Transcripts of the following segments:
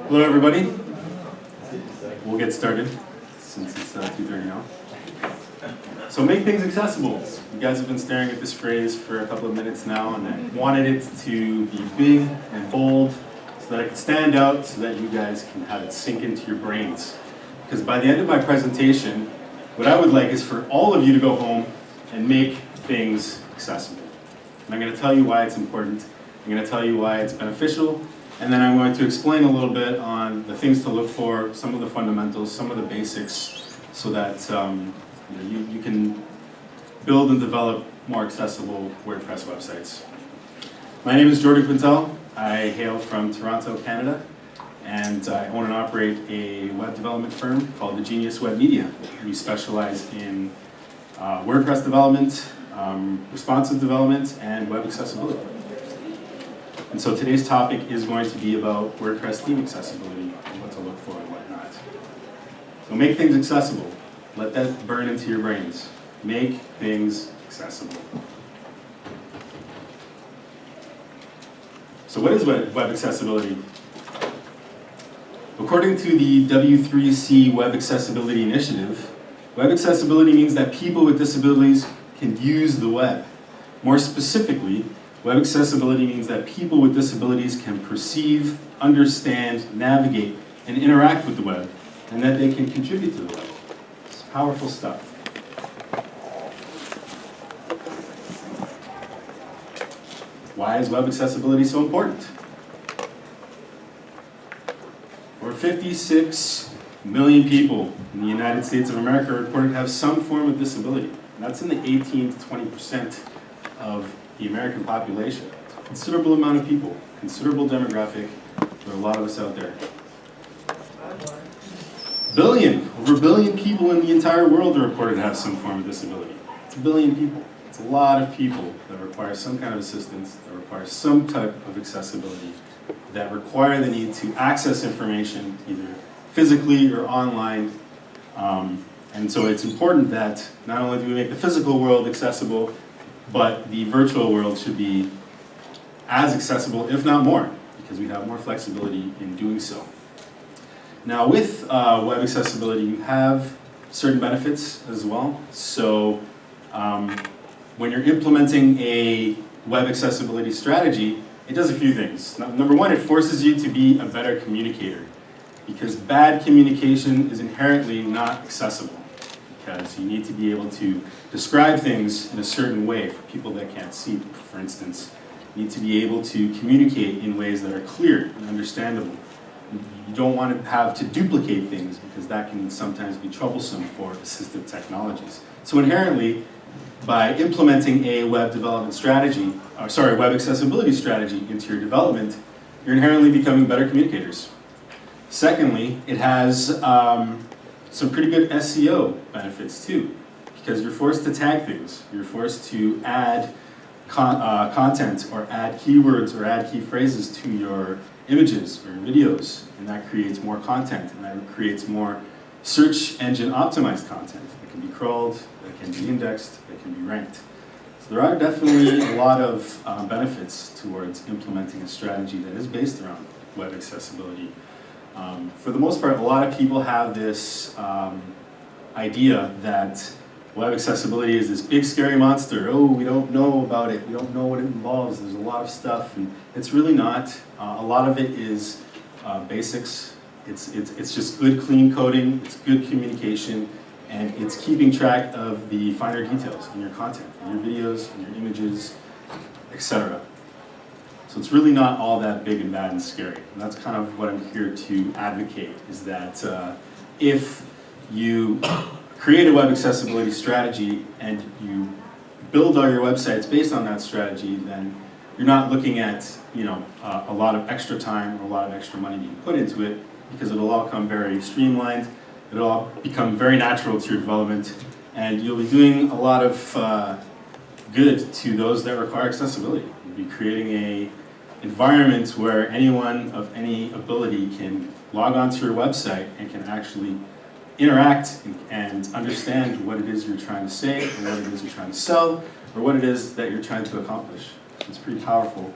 Hello everybody. We'll get started since it's 2:30 now. So make things accessible. You guys have been staring at this phrase for a couple of minutes now, and I wanted it to be big and bold so that it could stand out, so that you guys can have it sink into your brains. Because by the end of my presentation, what I would like is for all of you to go home and make things accessible. And I'm going to tell you why it's important. I'm going to tell you why it's beneficial. And then I'm going to explain a little bit on the things to look for, some of the fundamentals, some of the basics, so that you can build and develop more accessible WordPress websites. My name is Jordan Quintel. I hail from Toronto, Canada, and I own and operate a web development firm called the Genius Web Media. We specialize in WordPress development, responsive development, and web accessibility. And so today's topic is going to be about WordPress theme accessibility and what to look for and what not. So make things accessible. Let that burn into your brains. Make things accessible. So what is web accessibility? According to the W3C Web Accessibility Initiative, web accessibility means that people with disabilities can use the web. More specifically, web accessibility means that people with disabilities can perceive, understand, navigate, and interact with the web, and that they can contribute to the web. It's powerful stuff. Why is web accessibility so important? Over 56 million people in the United States of America are reported to have some form of disability. And that's in the 18 to 20% of the American population. Considerable amount of people, considerable demographic. There are a lot of us out there. Over a billion people in the entire world are reported to have some form of disability. It's a billion people. It's a lot of people that require some kind of assistance, that require some type of accessibility, that require the need to access information either physically or online. And so it's important that not only do we make the physical world accessible, but the virtual world should be as accessible, if not more, because we have more flexibility in doing so. Now with web accessibility, you have certain benefits as well. So when you're implementing a web accessibility strategy, it does a few things. Number one, it forces you to be a better communicator, because bad communication is inherently not accessible. Because you need to be able to describe things in a certain way for people that can't see. For instance, you need to be able to communicate in ways that are clear and understandable. You don't want to have to duplicate things, because that can sometimes be troublesome for assistive technologies. So inherently, by implementing a web development strategy, web accessibility strategy into your development, you're inherently becoming better communicators. Secondly, it has some pretty good SEO benefits too, because you're forced to tag things. You're forced to add content or add keywords or add key phrases to your images or your videos, and that creates more content, and that creates more search engine optimized content that can be crawled, that can be indexed, that can be ranked. So there are definitely a lot of benefits towards implementing a strategy that is based around web accessibility. For the most part, a lot of people have this idea that web accessibility is this big scary monster. Oh, we don't know about it. We don't know what it involves. There's a lot of stuff, and it's really not. A lot of it is basics. It's just good, clean coding. It's good communication, and it's keeping track of the finer details in your content, in your videos, in your images, etc. So it's really not all that big and bad and scary. And that's kind of what I'm here to advocate, is that if you create a web accessibility strategy and you build all your websites based on that strategy, then you're not looking at a lot of extra time or a lot of extra money being put into it, because it'll all come very streamlined. It'll all become very natural to your development, and you'll be doing a lot of good to those that require accessibility. You'll be creating a environment where anyone of any ability can log onto your website and can actually interact and understand what it is you're trying to say, or what it is you're trying to sell, or what it is that you're trying to accomplish. It's pretty powerful.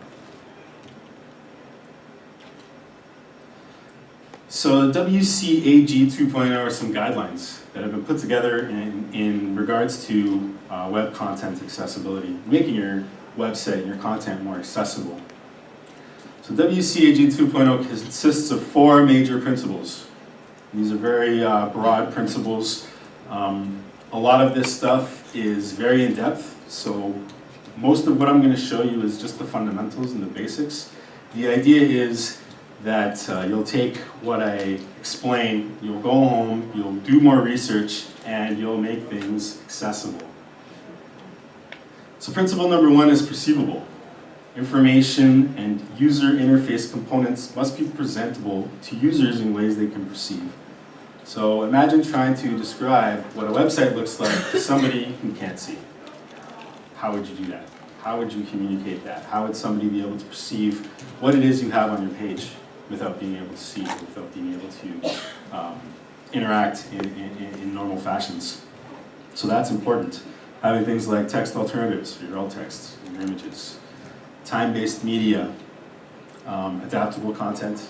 So WCAG 2.0 are some guidelines that have been put together in regards to web content accessibility, making your website and your content more accessible. So WCAG 2.0 consists of 4 major principles. These are very broad principles. A lot of this stuff is very in-depth, so most of what I'm going to show you is just the fundamentals and the basics. The idea is that you'll take what I explain, you'll go home, you'll do more research, and you'll make things accessible. So principle number 1 is perceivable. Information and user interface components must be presentable to users in ways they can perceive. So imagine trying to describe what a website looks like to somebody who can't see. How would you do that? How would you communicate that? How would somebody be able to perceive what it is you have on your page without being able to see, without being able to interact in normal fashions? So that's important. Having things like text alternatives for your alt text, your images, time-based media, adaptable content,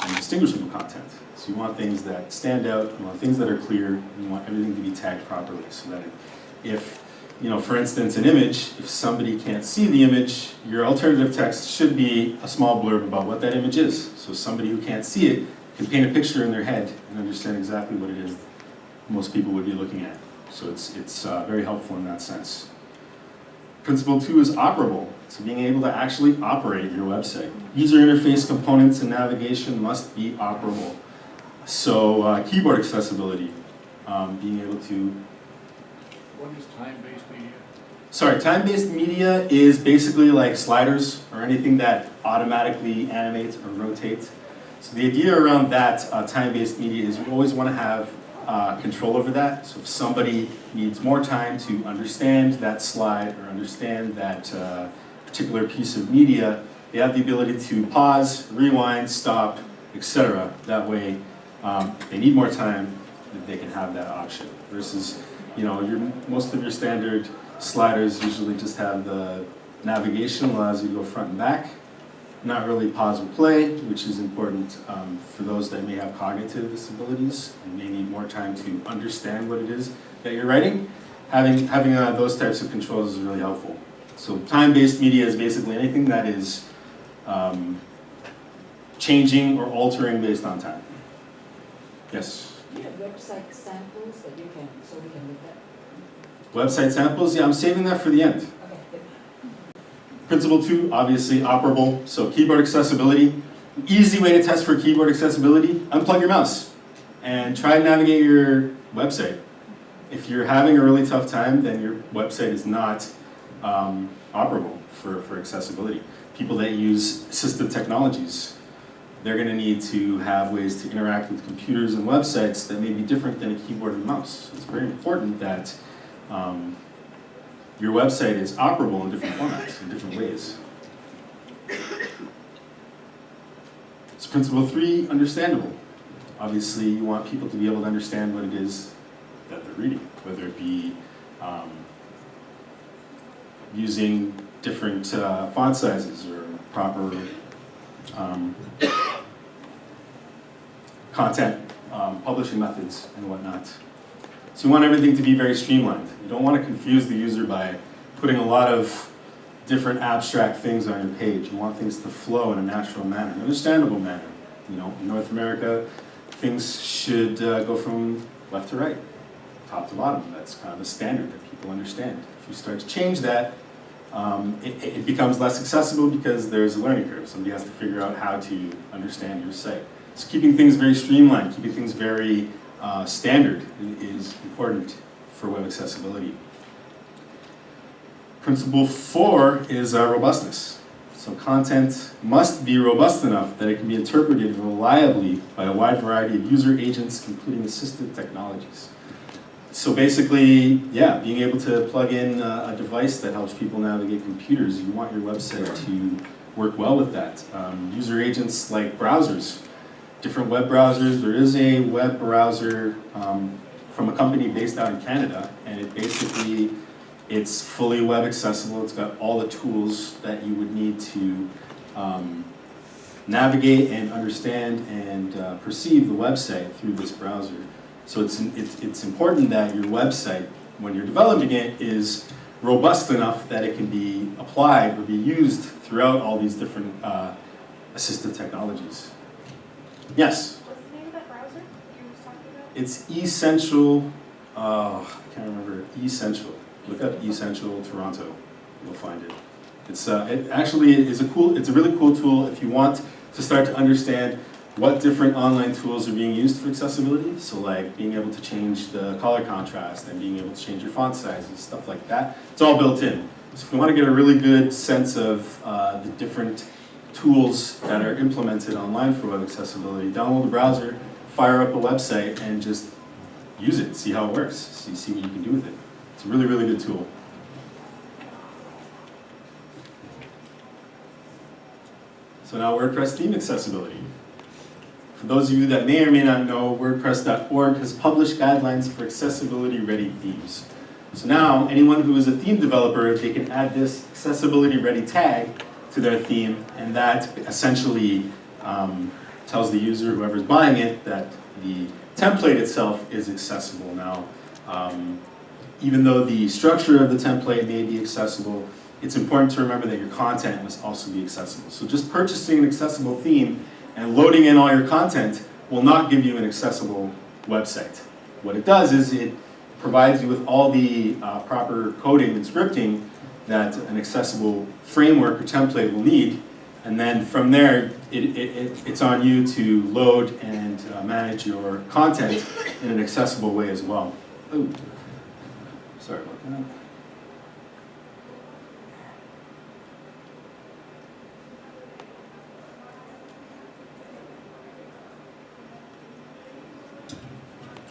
and distinguishable content. So you want things that stand out, you want things that are clear, you want everything to be tagged properly so that if, for instance, an image, if somebody can't see the image, your alternative text should be a small blurb about what that image is. So somebody who can't see it can paint a picture in their head and understand exactly what it is most people would be looking at. So it's very helpful in that sense. Principle 2 is operable. So being able to actually operate your website. User interface components and navigation must be operable. So keyboard accessibility, being able to... What is time-based media? Sorry, time-based media is basically like sliders or anything that automatically animates or rotates. So the idea around that time-based media is you always want to have control over that. So if somebody needs more time to understand that slide or understand that particular piece of media, they have the ability to pause, rewind, stop, etc. That way, if they need more time, they can have that option. Versus, most of your standard sliders usually just have the navigation, allows you to go front and back. Not really pause or play, which is important for those that may have cognitive disabilities and may need more time to understand what it is that you're writing. Having those types of controls is really helpful. So time-based media is basically anything that is changing or altering based on time. Yes? Do you have website samples that you can, so we can look at? Website samples? Yeah, I'm saving that for the end. Okay. Principle 2, obviously operable. So keyboard accessibility. Easy way to test for keyboard accessibility, unplug your mouse and try to navigate your website. If you're having a really tough time, then your website is not operable for accessibility. People that use assistive technologies, they're going to need to have ways to interact with computers and websites that may be different than a keyboard and mouse. It's very important that your website is operable in different formats, in different ways. So principle 3, understandable. Obviously, you want people to be able to understand what it is that they're reading, whether it be using different font sizes or proper content publishing methods and whatnot. So you want everything to be very streamlined. You don't want to confuse the user by putting a lot of different abstract things on your page. You want things to flow in a natural manner, an understandable manner. In North America, things should go from left to right, top to bottom. That's kind of a standard that people understand. If you start to change that, it becomes less accessible because there's a learning curve. Somebody has to figure out how to understand your site. So keeping things very streamlined, keeping things very standard is important for web accessibility. Principle 4 is robustness. So content must be robust enough that it can be interpreted reliably by a wide variety of user agents, including assistive technologies. So basically, yeah, being able to plug in a device that helps people navigate computers, you want your website to work well with that. User agents like browsers, different web browsers. There is a web browser from a company based out in Canada, and it's fully web accessible. It's got all the tools that you would need to navigate and understand and perceive the website through this browser. So it's important that your website, when you're developing it, is robust enough that it can be applied or be used throughout all these different assistive technologies. Yes? What's the name of that browser you were talking about? It's Essential, I can't remember, Essential. Look up Essential Toronto, you'll find it. It actually is it's a really cool tool if you want to start to understand what different online tools are being used for accessibility. So like being able to change the color contrast and being able to change your font sizes, stuff like that. It's all built in. So if you want to get a really good sense of the different tools that are implemented online for web accessibility, download the browser, fire up a website, and just use it, see how it works, see what you can do with it. It's a really, really good tool. So now WordPress Theme Accessibility. For those of you that may or may not know, WordPress.org has published guidelines for accessibility-ready themes. So now, anyone who is a theme developer, they can add this accessibility-ready tag to their theme, and that essentially tells the user, whoever's buying it, that the template itself is accessible. Now, even though the structure of the template may be accessible, it's important to remember that your content must also be accessible. So just purchasing an accessible theme and loading in all your content will not give you an accessible website. What it does is it provides you with all the proper coding and scripting that an accessible framework or template will need, and then from there it's on you to load and manage your content in an accessible way as well. Ooh. Sorry about that.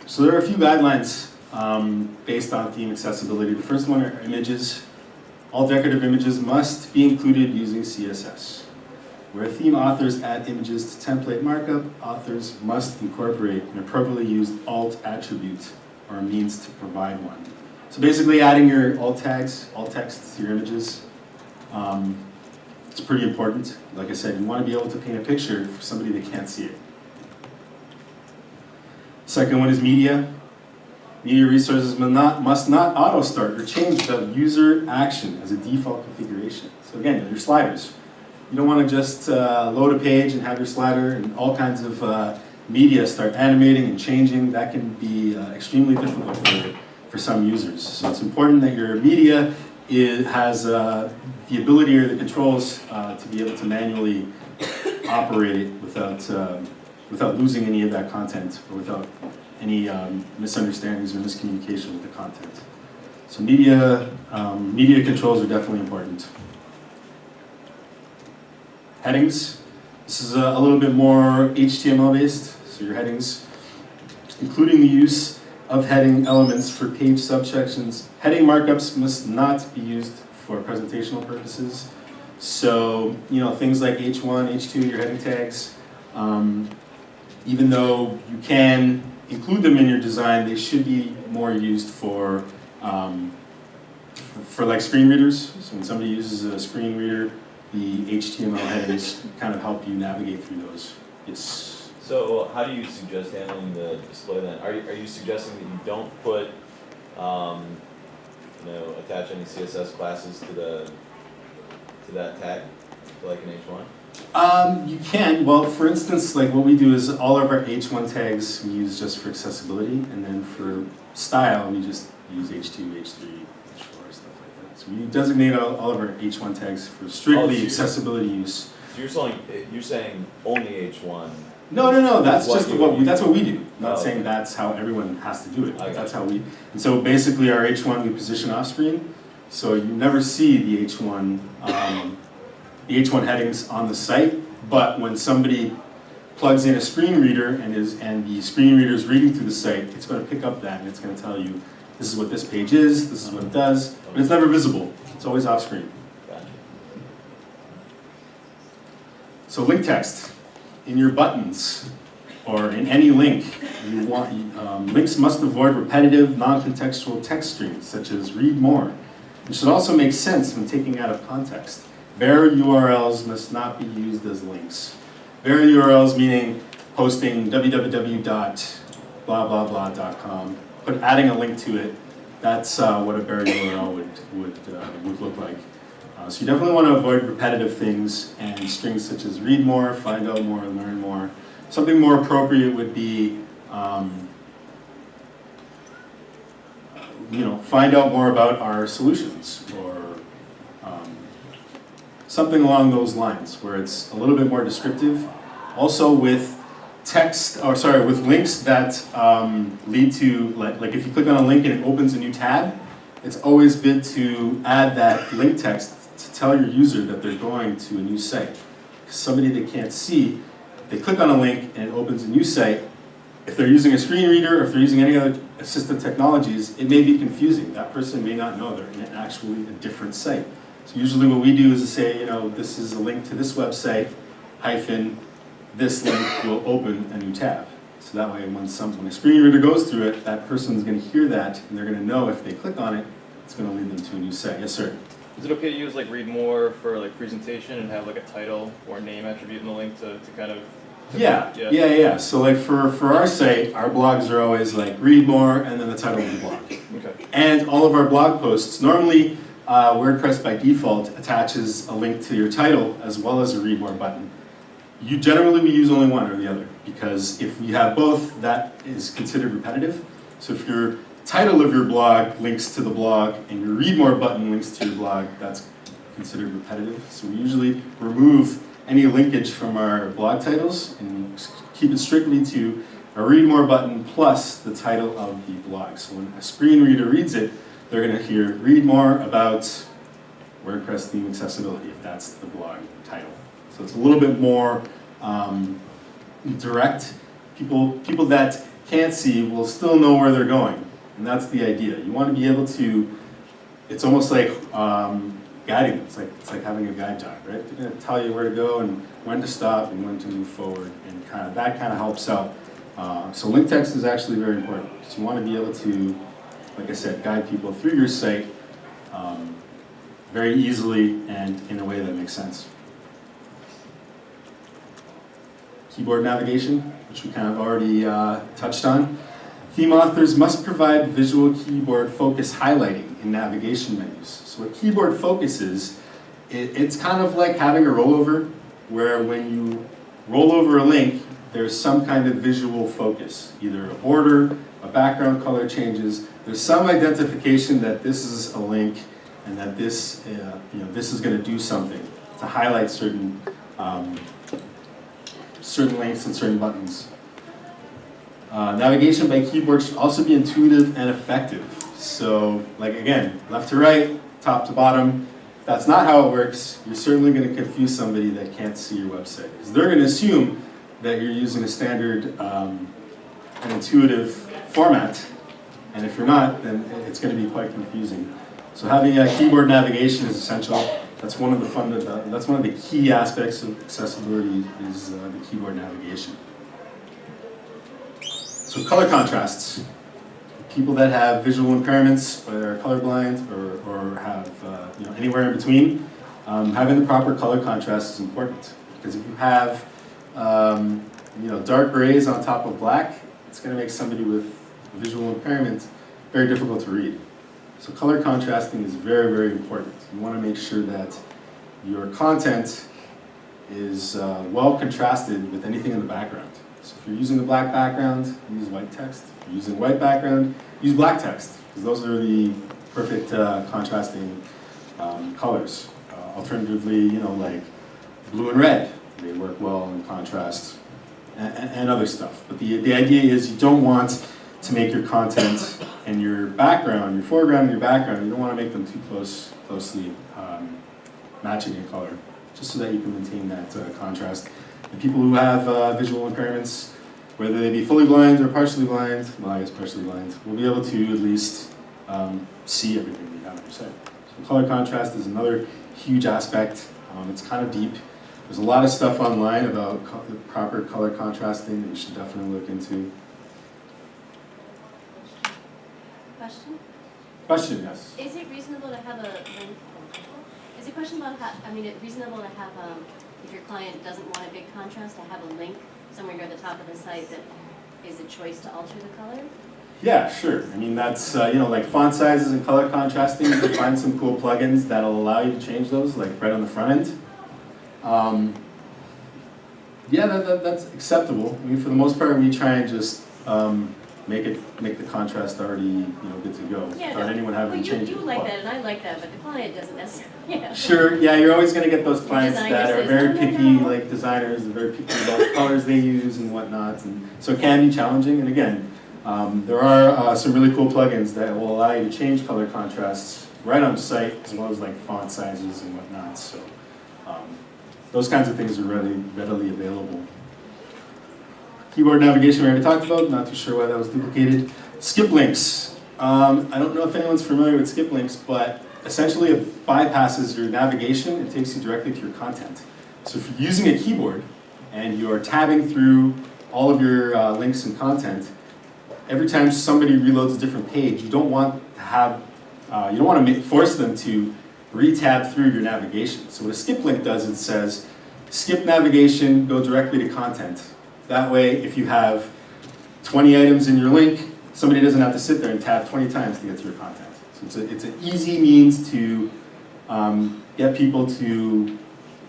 So there are a few guidelines based on theme accessibility. The first one are images. All decorative images must be included using CSS. Where theme authors add images to template markup, authors must incorporate an appropriately used alt attribute or a means to provide one. So basically adding your alt tags, alt text to your images, it's pretty important. Like I said, you want to be able to paint a picture for somebody that can't see it. Second one is media. Media resources must not auto-start or change without user action as a default configuration. So again, your sliders. You don't want to just load a page and have your slider and all kinds of media start animating and changing. That can be extremely difficult for some users. So it's important that your media has the ability or the controls to be able to manually operate it without losing any of that content or without any misunderstandings or miscommunication with the content. So media controls are definitely important. Headings. This is a little bit more HTML based. So your headings, including the use of heading elements for page subsections. Heading markups must not be used for presentational purposes. So, things like H1, H2, your heading tags, even though you can include them in your design, they should be more used for like screen readers. So when somebody uses a screen reader, the HTML headings kind of help you navigate through those. Yes. So how do you suggest handling the display then? Are you suggesting that you don't put, attach any CSS classes to that tag, like an H1? You can. Well, for instance, like what we do is all of our H1 tags we use just for accessibility, and then for style we just use H2, H3, H4, stuff like that. So we designate all of our H1 tags for strictly accessibility use. So you're saying only H1? No. That's just that's what we do. I'm not saying that's how everyone has to do it. That's how we. And so basically, our H1 we position off screen, so you never see the H1. The H1 headings on the site, but when somebody plugs in a screen reader and the screen reader is reading through the site, it's going to pick up that and it's going to tell you this is what this page is, this is what it does, but it's never visible. It's always off screen. Gotcha. So link text in your buttons or in any link, links must avoid repetitive, non-contextual text strings such as read more. It should also make sense when taken out of context. Bare URLs must not be used as links. Buried URLs meaning posting www.blah-blah-blah.com, adding a link to it. That's what a buried URL would look like. So you definitely want to avoid repetitive things and strings such as read more, find out more, learn more. Something more appropriate would be, find out more about our solutions, or something along those lines, where it's a little bit more descriptive. Also with with links that lead to, like if you click on a link and it opens a new tab, it's always good to add that link text to tell your user that they're going to a new site. Somebody that can't see, if they click on a link and it opens a new site, if they're using a screen reader or if they're using any other assistive technologies, it may be confusing. That person may not know they're in actually a different site. So usually what we do is to say, this is a link to this website, hyphen, this link will open a new tab. So that way when a screen reader goes through it, that person's going to hear that and they're going to know if they click on it, it's going to lead them to a new site. Yes, sir? Is it okay to use like read more for like presentation and have like a title or name attribute in the link to kind of? Yeah. So like for our site, our blogs are always like read more and then the title of the blog. Okay. And all of our blog posts, normally WordPress by default attaches a link to your title as well as a read more button. Generally we use only one or the other, because if we have both, that is considered repetitive. So if your title of your blog links to the blog and your read more button links to your blog, that's considered repetitive. So we usually remove any linkage from our blog titles and keep it strictly to a read more button plus the title of the blog. So when a screen reader reads it, they're going to hear read more about WordPress Theme Accessibility, if that's the blog title. So it's a little bit more direct. People that can't see will still know where they're going, and that's the idea. You want to be able to, it's almost like guiding them. It's like having a guide dog, right? They're going to tell you where to go and when to stop and when to move forward, and that kind of helps out. So link text is actually very important, because you want to be able to, like I said, guide people through your site very easily and in a way that makes sense. Keyboard navigation, which we kind of already touched on. Theme authors must provide visual keyboard focus highlighting in navigation menus. So what keyboard focus is, it's kind of like having a rollover, where when you roll over a link, there's some kind of visual focus, either a border, a background color changes. There's some identification that this is a link and that this is going to do something to highlight certain links and certain buttons. Navigation by keyboard should also be intuitive and effective. So, like again, left to right, top to bottom. If that's not how it works, you're certainly going to confuse somebody that can't see your website, because they're going to assume that you're using a standard and intuitive format, and if you're not, then it's going to be quite confusing. So having a keyboard navigation is essential. That's one of the key aspects of accessibility is the keyboard navigation. So color contrasts. People that have visual impairments, or are colorblind, or have anywhere in between, having the proper color contrast is important. Because if you have dark grays on top of black, it's going to make somebody with visual impairment very difficult to read. So color contrasting is very, very important. You want to make sure that your content is well contrasted with anything in the background. So if you're using a black background, use white text. If you're using a white background, use black text, because those are the perfect contrasting colors. Alternatively, like blue and red, they work well in contrast, and other stuff. But the idea is you don't want to make your content and your background, your foreground and your background, you don't want to make them too closely matching in color, just so that you can maintain that contrast. And people who have visual impairments, whether they be fully blind or partially blind, well, I guess partially blind, will be able to at least see everything that you have on your site. So color contrast is another huge aspect. It's kind of deep. There's a lot of stuff online about proper color contrasting that you should definitely look into. Question? Question, yes. Is it reasonable to have a? Is the question about reasonable to have if your client doesn't want a big contrast, to have a link somewhere near the top of the site that is a choice to alter the color? Yeah, sure. I mean, that's, you know, like font sizes and color contrasting, you can find some cool plugins that'll allow you to change those, like right on the front end. Yeah, that's acceptable. I mean, for the most part, we try and just make the contrast already, you know, good to go, Yeah, without anyone having to change it. You like that and I like that, but the client doesn't necessarily, yeah. Sure, yeah, you're always gonna get those clients designer that are says, very "No, no, picky, no." like designers, they're very picky about the colors they use and whatnot, and so it can be challenging, and again, there are some really cool plugins that will allow you to change color contrasts right on site, as well as like font sizes and whatnot, so those kinds of things are readily available. Keyboard navigation we already talked about, not too sure why that was duplicated. Skip links. I don't know if anyone's familiar with skip links, but essentially it bypasses your navigation and takes you directly to your content. So if you're using a keyboard and you're tabbing through all of your links and content, every time somebody reloads a different page, you don't want to have, you don't want to force them to re-tab through your navigation. So what a skip link does, it says, skip navigation, go directly to content. That way, if you have 20 items in your link, somebody doesn't have to sit there and tab 20 times to get to your content. So it's an easy means to get people to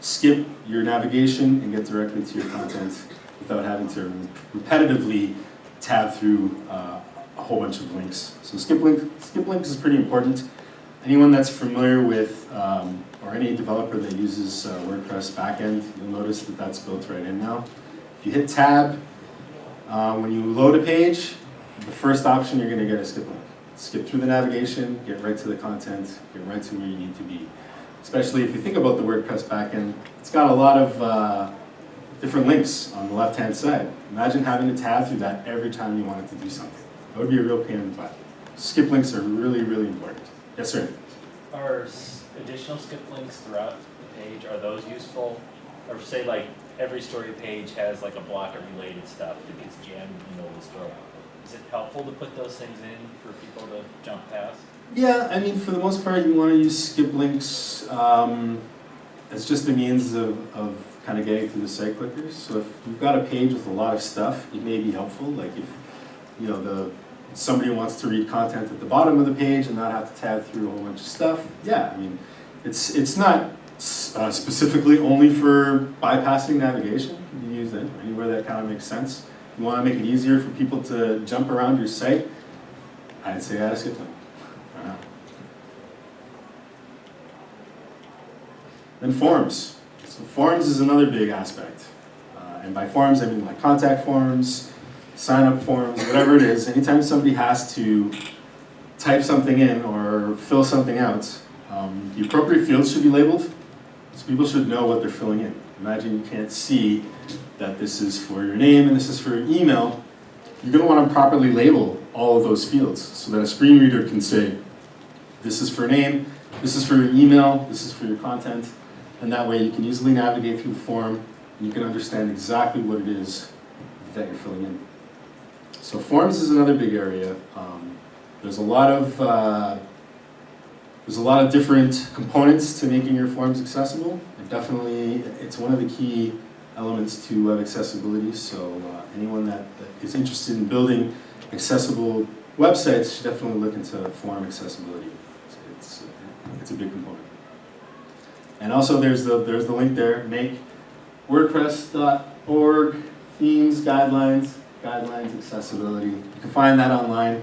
skip your navigation and get directly to your content without having to repetitively tab through a whole bunch of links. So skip links is pretty important. Anyone that's familiar with, or any developer that uses WordPress backend, you'll notice that that's built right in now. If you hit tab, when you load a page, the first option you're going to get is skip link. Skip through the navigation, get right to the content, get right to where you need to be. Especially if you think about the WordPress backend, it's got a lot of different links on the left-hand side. Imagine having to tab through that every time you wanted to do something. That would be a real pain in the butt. Skip links are really, really important. Yes, sir? Are additional skip links throughout the page, are those useful? Or say like every story page has like a block of related stuff that gets jammed in the middle of the story. Is it helpful to put those things in for people to jump past? Yeah, I mean, for the most part, you want to use skip links as just a means of kind of getting through the site clickers. So if you've got a page with a lot of stuff, it may be helpful. Like if, you know, somebody wants to read content at the bottom of the page and not have to tab through a whole bunch of stuff. Yeah, I mean, it's not specifically only for bypassing navigation. You can use it anywhere that kind of makes sense. You want to make it easier for people to jump around your site, I'd say add a skip link. Then forms. So forms is another big aspect. And by forms, I mean like contact forms, sign-up forms, whatever it is. Anytime somebody has to type something in or fill something out, the appropriate fields should be labeled, so people should know what they're filling in. Imagine you can't see that this is for your name and this is for your email. You're going to want to properly label all of those fields so that a screen reader can say, this is for name, this is for your email, this is for your content, and that way you can easily navigate through the form and you can understand exactly what it is that you're filling in. So forms is another big area. There's a lot of different components to making your forms accessible. And definitely, it's one of the key elements to web accessibility. So anyone that is interested in building accessible websites should definitely look into form accessibility. It's a big component. And also, there's the link there. Make WordPress.org themes guidelines accessibility. You can find that online.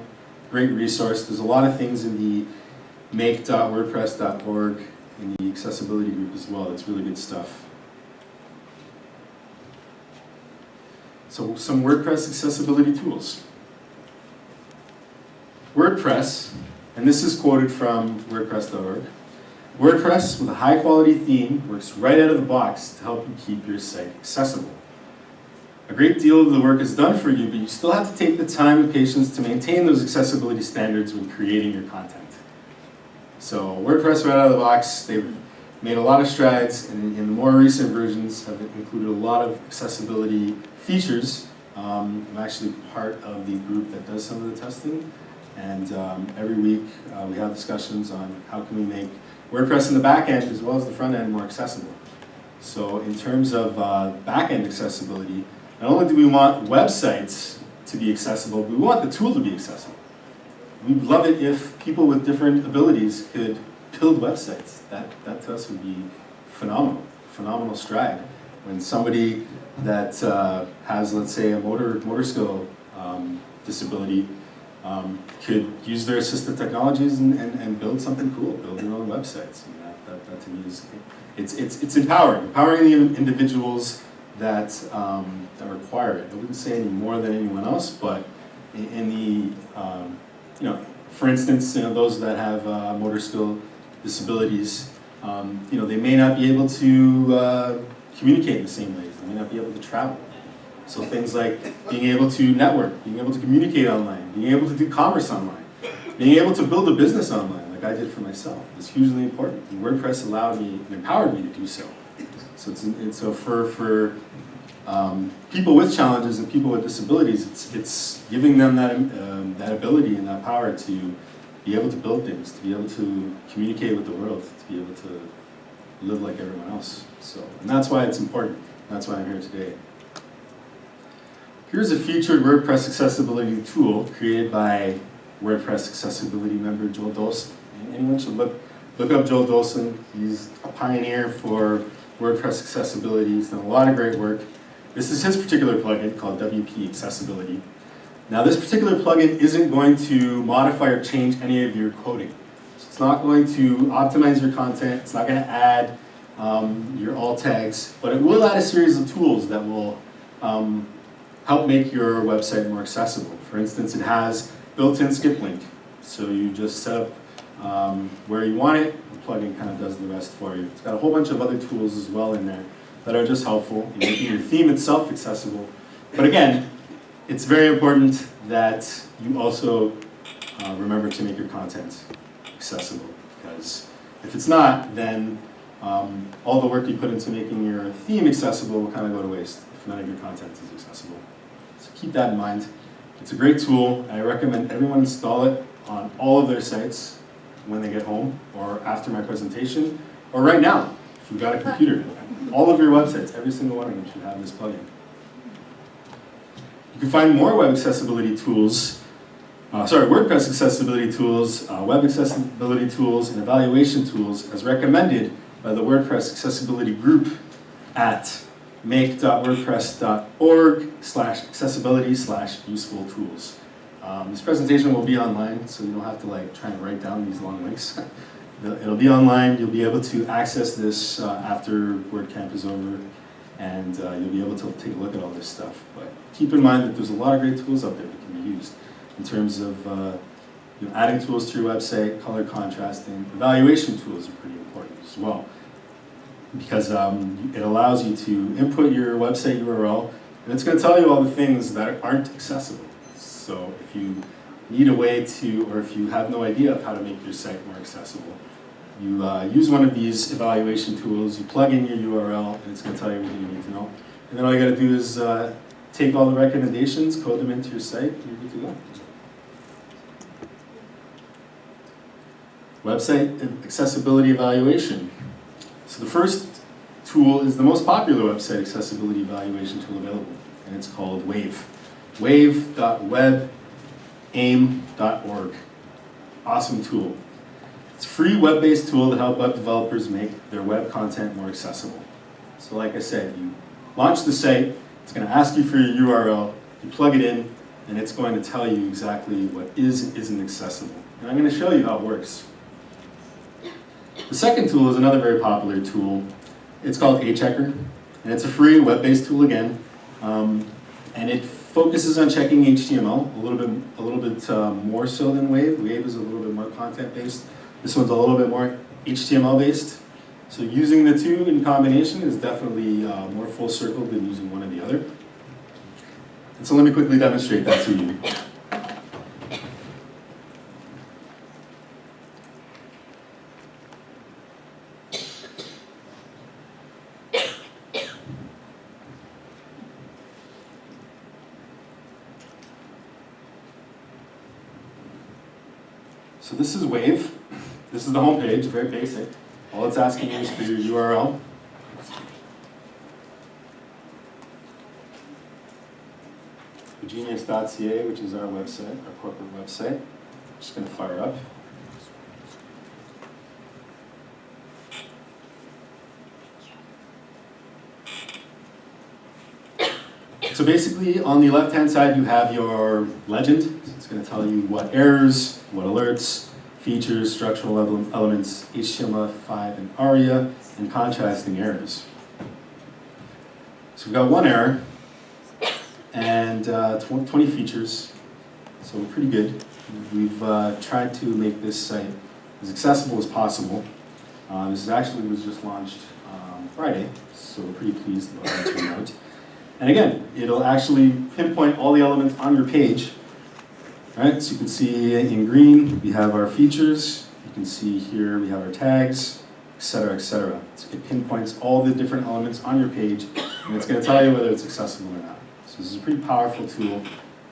Great resource. There's a lot of things in the make.wordpress.org in the accessibility group as well. It's really good stuff. So some WordPress accessibility tools. WordPress, and this is quoted from WordPress.org. WordPress with a high quality theme works right out of the box to help you keep your site accessible. A great deal of the work is done for you, but you still have to take the time and patience to maintain those accessibility standards when creating your content. So WordPress right out of the box, they've made a lot of strides, and in the more recent versions have included a lot of accessibility features. I'm actually part of the group that does some of the testing, and every week we have discussions on how can we make WordPress in the back end as well as the front end more accessible. So in terms of back-end accessibility, not only do we want websites to be accessible, we want the tool to be accessible. We'd love it if people with different abilities could build websites. That to us would be phenomenal stride. When somebody that has, let's say, a motor skill disability could use their assistive technologies and build something cool, build their own websites. And that to me is, it's empowering the individuals that require it. I wouldn't say any more than anyone else, but in the for instance, those that have motor skill disabilities, they may not be able to communicate in the same ways. They may not be able to travel. So things like being able to network, being able to communicate online, being able to do commerce online, being able to build a business online, like I did for myself, is hugely important. And WordPress allowed me and empowered me to do so. So for people with challenges and people with disabilities, it's giving them that ability and that power to be able to build things, to be able to communicate with the world, to be able to live like everyone else. And that's why it's important. That's why I'm here today. Here's a featured WordPress accessibility tool created by WordPress accessibility member Joel Dolson. Anyone should look up Joel Dolson. He's a pioneer for WordPress accessibility. He's done a lot of great work. This is his particular plugin called WP Accessibility. Now this particular plugin isn't going to modify or change any of your coding. So it's not going to optimize your content. It's not going to add your alt tags, but it will add a series of tools that will help make your website more accessible. For instance, it has built-in skip link. So you just set up where you want it, the plugin kind of does the rest for you. It's got a whole bunch of other tools as well in there that are just helpful in making your theme itself accessible. But again, it's very important that you also remember to make your content accessible, because if it's not, then all the work you put into making your theme accessible will kind of go to waste if none of your content is accessible. So keep that in mind. It's a great tool, and I recommend everyone install it on all of their sites when they get home, or after my presentation, or right now, if you've got a computer. All of your websites, every single one of them should have this plugin. You can find more web accessibility tools, WordPress accessibility tools, web accessibility tools, and evaluation tools as recommended by the WordPress accessibility group at make.wordpress.org/accessibility/useful tools. This presentation will be online, so you don't have to try and write down these long links. It'll be online. You'll be able to access this after WordCamp is over, and you'll be able to take a look at all this stuff. But keep in mind that there's a lot of great tools out there that can be used in terms of adding tools to your website, color contrasting. Evaluation tools are pretty important as well, because it allows you to input your website URL, and it's going to tell you all the things that aren't accessible. So if you need a way to, or if you have no idea of how to make your site more accessible, you use one of these evaluation tools, you plug in your URL, and it's going to tell you everything you need to know. And then all you got to do is take all the recommendations, code them into your site, and you're good to go. Website accessibility evaluation. So the first tool is the most popular website accessibility evaluation tool available, and it's called Wave. Wave.webaim.org. Awesome tool. It's a free web-based tool to help web developers make their web content more accessible. So like I said, you launch the site, it's going to ask you for your URL, you plug it in, and it's going to tell you exactly what is and isn't accessible. And I'm going to show you how it works. The second tool is another very popular tool. It's called aChecker, and it's a free web-based tool again, and it focuses on checking HTML a little bit more so than Wave. Wave is a little bit more content-based. This one's a little bit more HTML-based. So using the two in combination is definitely more full circle than using one or the other. And so let me quickly demonstrate that to you. So this is Wave. This is the home page, very basic. All it's asking you is for your URL. Genius.ca, which is our website, our corporate website. Just going to fire up. So basically, on the left-hand side, you have your legend. So it's going to tell you what errors, what alerts, features, structural elements, HTML5 and ARIA, and contrasting errors. So we've got one error and 20 features, so we're pretty good. We've tried to make this site as accessible as possible. This actually was just launched Friday, so we're pretty pleased about how it turned out. And again, it'll actually pinpoint all the elements on your page. Right, so you can see in green, we have our features. You can see here, we have our tags, etc., etc. So it pinpoints all the different elements on your page, and it's going to tell you whether it's accessible or not. So this is a pretty powerful tool.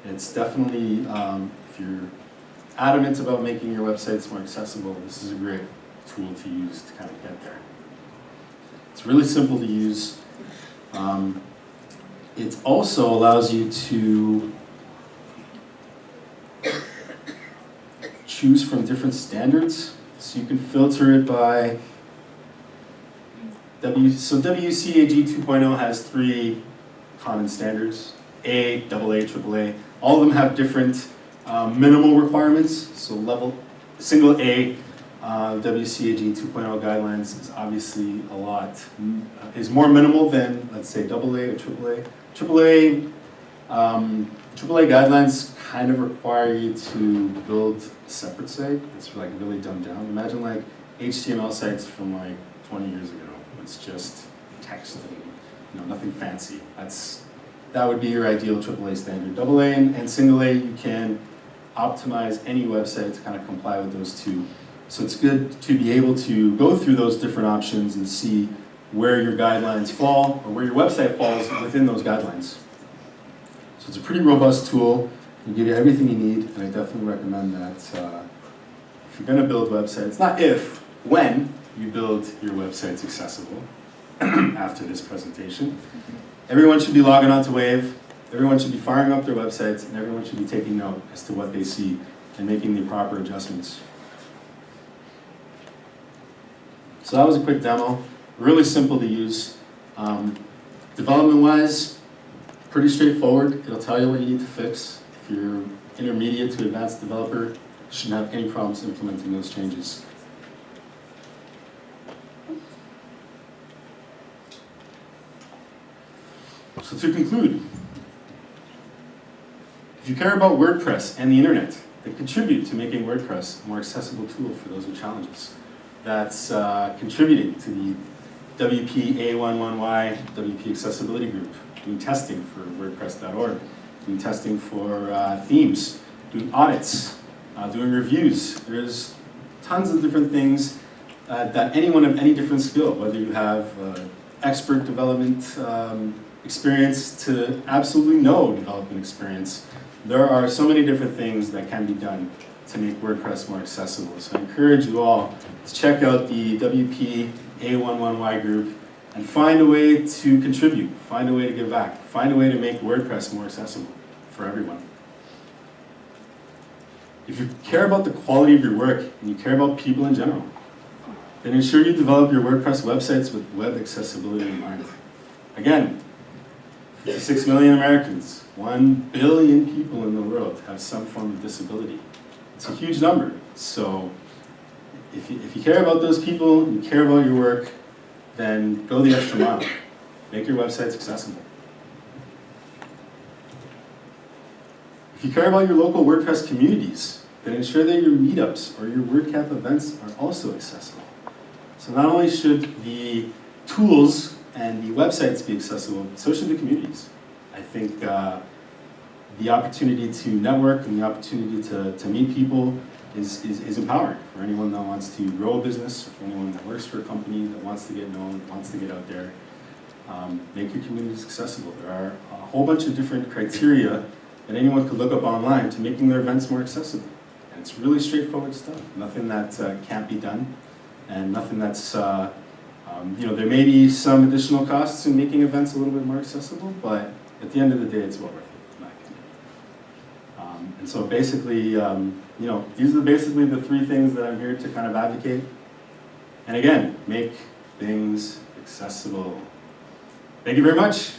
It's definitely, if you're adamant about making your websites more accessible, this is a great tool to use to kind of get there. It's really simple to use. It also allows you to choose from different standards. So you can filter it by so WCAG 2.0 has 3 common standards: A, AA, AAA. All of them have different minimal requirements. So single A, WCAG 2.0 guidelines is obviously is more minimal than, let's say, AA or AAA. AAA guidelines kind of require you to build a separate site. It's like really dumbed down. Imagine like HTML sites from like 20 years ago. It's just text and nothing fancy. That would be your ideal AAA standard. AA and single A, you can optimize any website to kind of comply with those two. So it's good to be able to go through those different options and see where your guidelines fall or where your website falls within those guidelines. So it's a pretty robust tool. It'll give you everything you need, and I definitely recommend that if you're going to build websites, not if, when you build your websites accessible after this presentation. Everyone should be logging on to Wave. Everyone should be firing up their websites, and everyone should be taking note as to what they see and making the proper adjustments. So that was a quick demo. Really simple to use. Development-wise, pretty straightforward. It'll tell you what you need to fix. If you're intermediate to advanced developer, you shouldn't have any problems implementing those changes. So to conclude, if you care about WordPress and the internet, then contribute to making WordPress a more accessible tool for those with challenges. That's contributing to the WP A11Y WP Accessibility Group, doing testing for WordPress.org, doing testing for themes, doing audits, doing reviews. There's tons of different things that anyone of any different skill, whether you have expert development experience to absolutely no development experience, there are so many different things that can be done to make WordPress more accessible. So I encourage you all to check out the WP A11Y group and find a way to contribute, find a way to give back, find a way to make WordPress more accessible for everyone. If you care about the quality of your work and you care about people in general, then ensure you develop your WordPress websites with web accessibility in mind. Again, 56 million Americans, 1 billion people in the world have some form of disability. It's a huge number. So if you care about those people, and you care about your work, then go the extra mile. Make your websites accessible. If you care about your local WordPress communities, then ensure that your meetups or your WordCamp events are also accessible. So not only should the tools and the websites be accessible, so should the communities. I think the opportunity to network and the opportunity to meet people is empowering for anyone that wants to grow a business, or for anyone that works for a company, that wants to get known, wants to get out there. Make your communities accessible. There are a whole bunch of different criteria that anyone could look up online to making their events more accessible. And it's really straightforward stuff. Nothing that can't be done, and nothing that's there may be some additional costs in making events a little bit more accessible, but at the end of the day, it's well worth it, in my opinion. And so basically, you know, these are basically the three things that I'm here to kind of advocate. And again, make things accessible. Thank you very much.